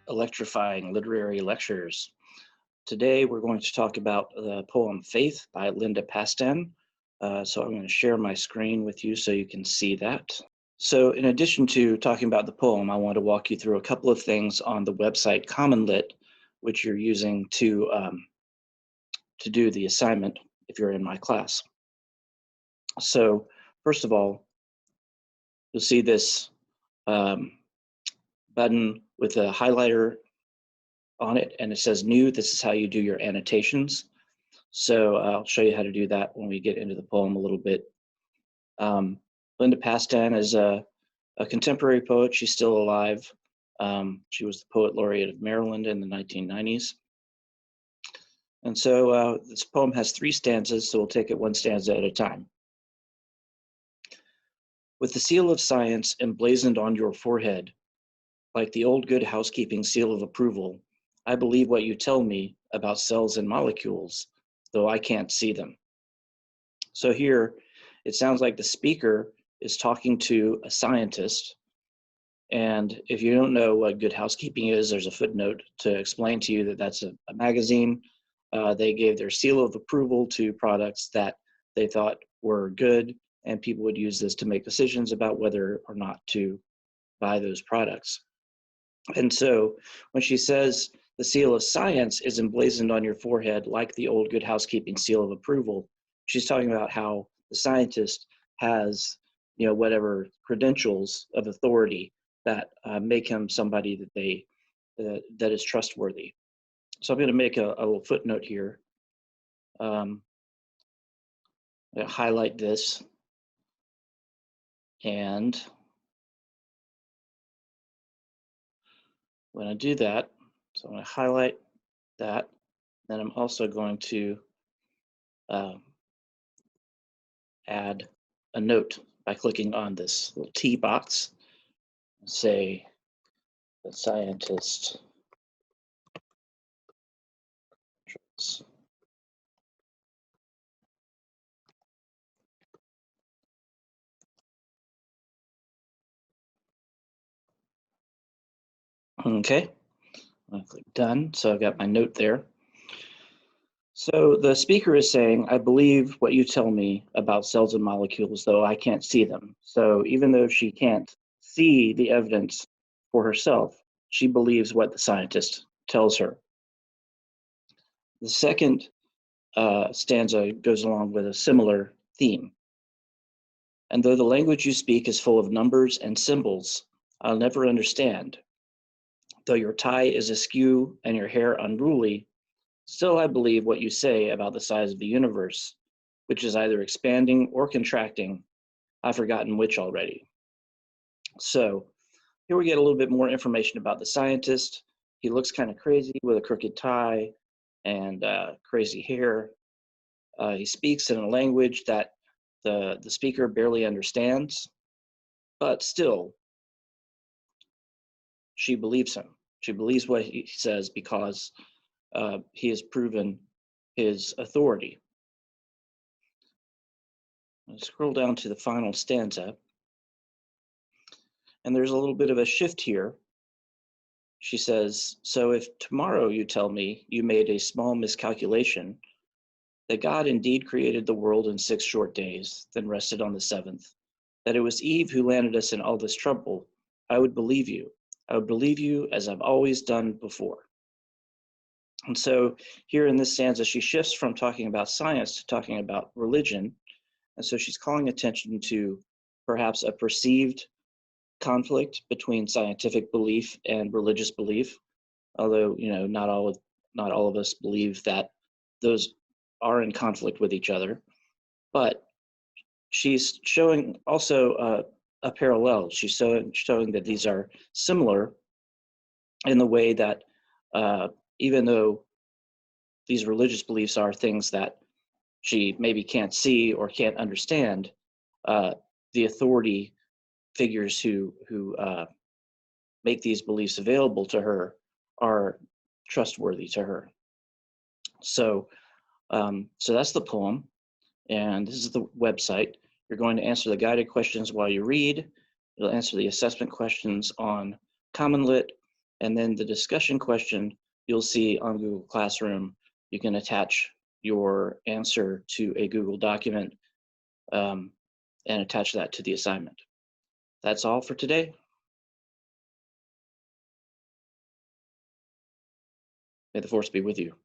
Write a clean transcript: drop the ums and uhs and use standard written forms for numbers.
electrifying literary lectures. Today we're going to talk about the poem Faith by Linda Pastan. So I'm going to share my screen with you so you can see that. So in addition to talking about the poem, I want to walk you through a couple of things on the website CommonLit, which you're using to do the assignment if you're in my class. So first of all, you'll see this button with a highlighter on it, and it says new. This is how you do your annotations. So I'll show you how to do that when we get into the poem a little bit. Linda Pastan is a contemporary poet. She's still alive. She was the poet laureate of Maryland in the 1990s. And so this poem has 3 stanzas, so we'll take it one stanza at a time. With the seal of science emblazoned on your forehead, like the old good housekeeping seal of approval, I believe what you tell me about cells and molecules, though I can't see them. So here, it sounds like the speaker is talking to a scientist. And if you don't know what good housekeeping is, there's a footnote to explain to you that that's a magazine. They gave their seal of approval to products that they thought were good, and people would use this to make decisions about whether or not to buy those products. And so when she says the seal of science is emblazoned on your forehead like the old good housekeeping seal of approval, she's talking about how the scientist has, whatever credentials of authority that make him somebody that is trustworthy. So I'm going to make a little footnote here. I'm going to highlight this, and when I do that, so I'm going to highlight that. Then I'm also going to add a note by clicking on this little T box. Say the scientist controls. Okay, I'll click done. So I've got my note there. So the speaker is saying, I believe what you tell me about cells and molecules, though I can't see them. So even though she can't see the evidence for herself, she believes what the scientist tells her. The second stanza goes along with a similar theme. And though the language you speak is full of numbers and symbols, I'll never understand. Though your tie is askew and your hair unruly, still I believe what you say about the size of the universe, which is either expanding or contracting. I've forgotten which already. So here we get a little bit more information about the scientist. He looks kind of crazy with a crooked tie and crazy hair. He speaks in a language that the speaker barely understands, but still, she believes him. She believes what he says because he has proven his authority. Let's scroll down to the final stanza. And there's a little bit of a shift here. She says, so if tomorrow you tell me you made a small miscalculation, that God indeed created the world in 6 short days, then rested on the 7th, that it was Eve who landed us in all this trouble, I would believe you. I would believe you as I've always done before. And so here in this stanza, she shifts from talking about science to talking about religion. And so she's calling attention to perhaps a perceived conflict between scientific belief and religious belief, although not all of us believe that those are in conflict with each other. But she's showing also a parallel. She's showing that these are similar in the way that even though these religious beliefs are things that she maybe can't see or can't understand, the authority figures who make these beliefs available to her are trustworthy to her. So that's the poem, and this is the website. You're going to answer the guided questions while you read. You'll answer the assessment questions on CommonLit, And then the discussion question you'll see on Google Classroom, you can attach your answer to a Google document um, and attach that to the assignment. That's all for today. May the force be with you.